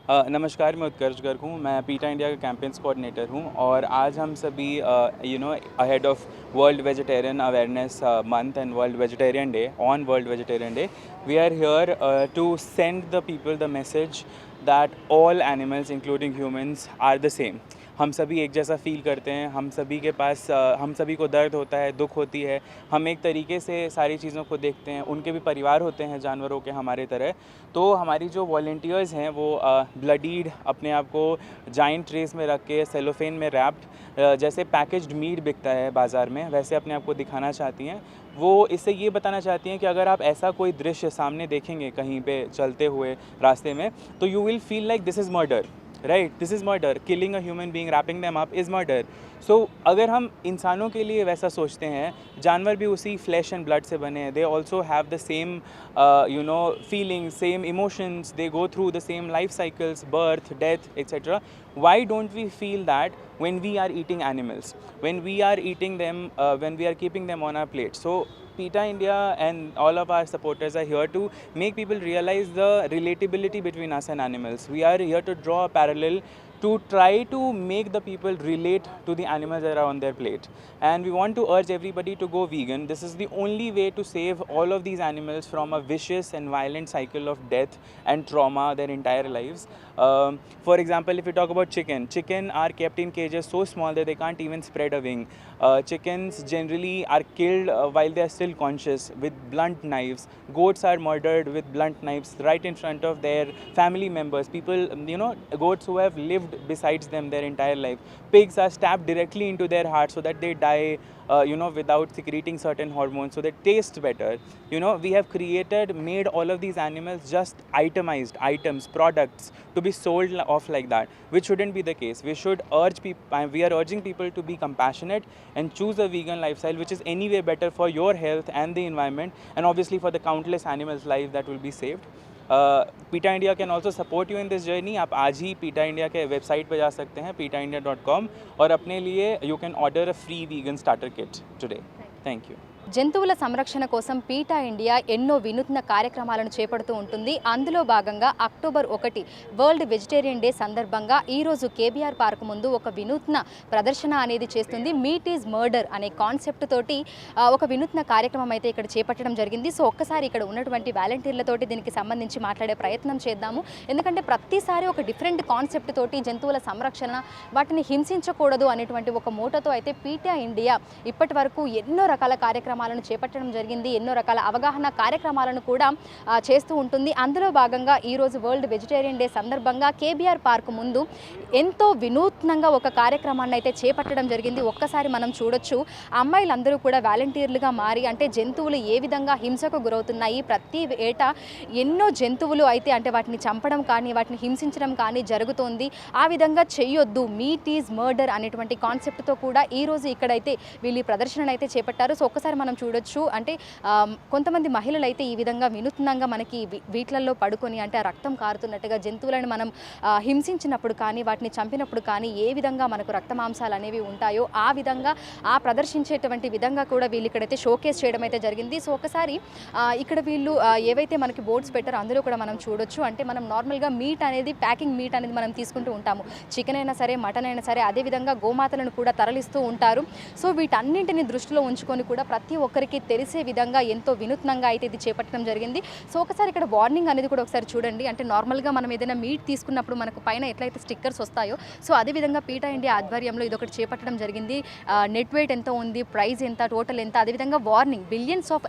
नमस्कार, मैं उत्कर्ष गर्ग हूँ। मैं पीटा इंडिया का कैंपेन्स कोऑर्डिनेटर हूँ और आज हम सभी ahead of world vegetarian awareness month and world vegetarian day, on world vegetarian day, we are here to send the people the message that all animals including humans are the same. हम सभी एक जैसा feel करते हैं, हम सभी के पास हम सभी को दर्द होता है, दुख होती है, हम एक तरीके से सारी चीज़ों को देखते हैं। उनके भी परिवार होते हैं जानवरों के हमारे तरह। तो हमारी जो वॉलंटियर्स हैं वो ब्लडीड अपने आप को जाइंट ट्रेस में रख के सेलोफेन में रैप्ड जैसे पैकेज्ड मीट बिकता है बाज़ार में, वैसे अपने आप को दिखाना चाहती हैं। वो इससे ये बताना चाहती हैं कि अगर आप ऐसा कोई दृश्य सामने देखेंगे कहीं पे चलते हुए रास्ते में, तो you will feel like this is murder, right, this is murder, killing a human being, wrapping them up is murder. So अगर हम इंसानों के लिए वैसा सोचते हैं, जानवर भी उसी फ्लैश एंड ब्लड से बने हैं, they also have the same feeling, same emotions, they go through the same life cycles, birth, death etcetera. Why don't we feel that when we are eating animals, when we are eating them, when we are keeping them on our plate? So PETA India and all of our supporters are here to make people realize the relatability between us and animals. We are here to draw a parallel to try to make the people relate to the animals that are on their plate. And we want to urge everybody to go vegan. This is the only way to save all of these animals from a vicious and violent cycle of death and trauma their entire lives. For example, if you talk about chicken are kept in cages so small that they can't even spread a wing. Chickens generally are killed while they are still conscious with blunt knives. Goats are murdered with blunt knives right in front of their family members. People, goats who have lived besides them their entire life. Pigs are stabbed directly into their heart so that they die, without secreting certain hormones, so they taste better. We have made all of these animals just itemized items, products to be sold off like that, which shouldn't be the case. We are urging people to be compassionate and choose a vegan lifestyle, which is anyway better for your health and the environment, and obviously for the countless animals' lives that will be saved. PETA India can also support you in this journey. आप आज ही PETA India के website पे जा सकते हैं PETAindia.com और अपने लिए you can order a free vegan starter kit today. Thank you. జంతువుల సంరక్షణ కోసం పీటా ఇండియా ఎన్నో వినూత్న కార్యక్రమాలను చేపడుతూ ఉంటుంది. అందులో భాగంగా అక్టోబర్ 1 వరల్డ్ వెజిటేరియన్ డే సందర్భంగా ఈరోజు కేబీఆర్ పార్క్ ముందు ఒక వినూత్న ప్రదర్శన అనేది చేస్తుంది. మీట్ ఈజ్ మర్డర్ అనే కాన్సెప్ట్ తోటి ఒక వినూత్న కార్యక్రమం అయితే ఇక్కడ చేపట్టడం జరిగింది. సో ఒక్కసారి ఇక్కడ ఉన్నటువంటి వాలంటీర్లతోటి దీనికి సంబంధించి మాట్లాడే ప్రయత్నం చేద్దాము. ఎందుకంటే ప్రతిసారి ఒక డిఫరెంట్ కాన్సెప్ట్ తోటి జంతువుల సంరక్షణ, వాటిని హింసించకూడదు అనేటువంటి ఒక మోటోతో అయితే పీటా ఇండియా ఇప్పటి వరకు ఎన్నో రకాల కార్యక్రమాలను చేపట్టడం జరిగింది. ఎన్నో రకాల అవగాహన కార్యక్రమాలను కూడా చేస్తూ ఉంటుంది. అందులో భాగంగా ఈరోజు వరల్డ్ వెజిటేరియన్ డే సందర్భంగా కేబీఆర్ పార్క్ ముందు ఎంతో వినూత్నంగా ఒక కార్యక్రమాన్ని అయితే చేపట్టడం జరిగింది. ఒక్కసారి మనం చూడొచ్చు, అమ్మాయిలందరూ కూడా వాలంటీర్లుగా మారి, అంటే జంతువులు ఏ విధంగా హింసకు గురవుతున్నాయి, ప్రతి ఏటా ఎన్నో జంతువులు అయితే అంటే వాటిని చంపడం కానీ వాటిని హింసించడం కానీ జరుగుతోంది. ఆ విధంగా చేయొద్దు, మీట్ ఈజ్ మర్డర్ అనేటువంటి కాన్సెప్ట్తో కూడా ఈరోజు ఇక్కడైతే వీళ్ళు ఈ ప్రదర్శనను అయితే చేపట్టారు. సో ఒక్కసారి మనం చూడొచ్చు, అంటే కొంతమంది మహిళలు అయితే ఈ విధంగా వినూత్నంగా మనకి వీట్లలో పడుకొని, అంటే ఆ రక్తం కారుతున్నట్టుగా జంతువులను మనం హింసించినప్పుడు కానీ వాటిని చంపినప్పుడు కానీ ఏ విధంగా మనకు రక్త మాంసాలు అనేవి ఉంటాయో ఆ విధంగా ప్రదర్శించేటువంటి విధంగా కూడా వీళ్ళు ఇక్కడైతే షోకేస్ చేయడం అయితే జరిగింది. సో ఒకసారి ఇక్కడ వీళ్ళు ఏవైతే మనకి బోర్డ్స్ పెట్టారో అందులో కూడా మనం చూడొచ్చు, అంటే మనం నార్మల్గా మీట్ అనేది, ప్యాకింగ్ మీట్ అనేది మనం తీసుకుంటూ ఉంటాము. చికెన్ అయినా సరే, మటన్ అయినా సరే, అదేవిధంగా గోమాతలను కూడా తరలిస్తూ ఉంటారు. సో వీటన్నింటిని దృష్టిలో ఉంచుకొని కూడా ప్రతి ఒక్కరికి తెలిసే విధంగా ఎంతో వినూత్నంగా అయితే ఇది చేపట్టడం జరిగింది. సో ఒకసారి ఇక్కడ వార్నింగ్ అనేది కూడా ఒకసారి చూడండి. అంటే నార్మల్గా మనం ఏదైనా మీట్ తీసుకున్నప్పుడు మనకు పైన ఎట్లయితే స్టిక్కర్స్ వస్తాయో, సో అదేవిధంగా పీటా ఇండియా ఆధ్వర్యంలో ఇది ఒకటి చేపట్టడం జరిగింది. నెట్ వెయిట్ ఎంత ఉంది, ప్రైస్ ఎంత, టోటల్ ఎంత, అదేవిధంగా వార్నింగ్, బిలియన్స్ ఆఫ్